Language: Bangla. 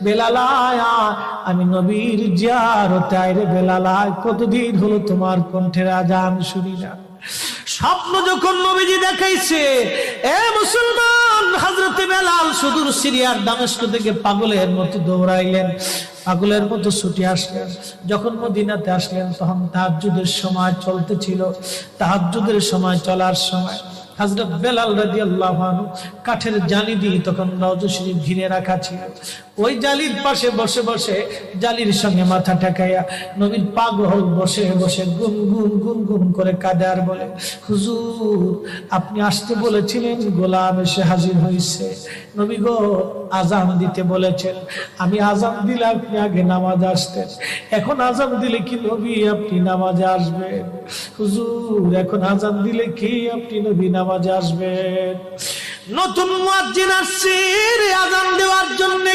বেলাল আয়া, আমি নবীর জিয়ারতে আইরে বেলাল আয়, কতদিন হলো তোমার কণ্ঠের আজান শুনি না। স্বপ্ন যখন নবীজি দেখাইছে, এ মুসলমান, হযরতে বেলাল সুদূর সিরিয়ার দামেস্ক থেকে পাগলের মতো দৌড়াইলেন, পাগলের মতো ছুটে আসলেন। যখন মদিনাতে আসলেন তখন তাহাজ্জুদের সময় চলতেছিল। তাহাজ্জুদের সময় চলার সময় হযরত বেলাল রাদিয়াল্লাহু আনহু কাঠের জালি দিয়ে তখন রওজা শরীফ ঘিরে রাখা ছিল। ওই জালির পাশে বসে বসে জালির সঙ্গে মাথা ঠেকাইয়া নবীর পাগল বসে বসে গুনগুন গুনগুন করে কাঁদে আর বলে, হুজুর আপনি আসতে বলেছিলেন, গোলাম এসে হাজির হয়েছে। নবী গো, আজান দিতে বলেছেন, আমি আজান দিলে আপনি আগে নামাজ আসতেন, এখন আজান দিলে কি নবী আপনি নামাজে আসবেন? হুজুর এখন আজান দিলে কি আপনি নবী নামাজে আসবেন? নতুন মুয়াজ্জিন আসছে আজান দেওয়ার জন্য।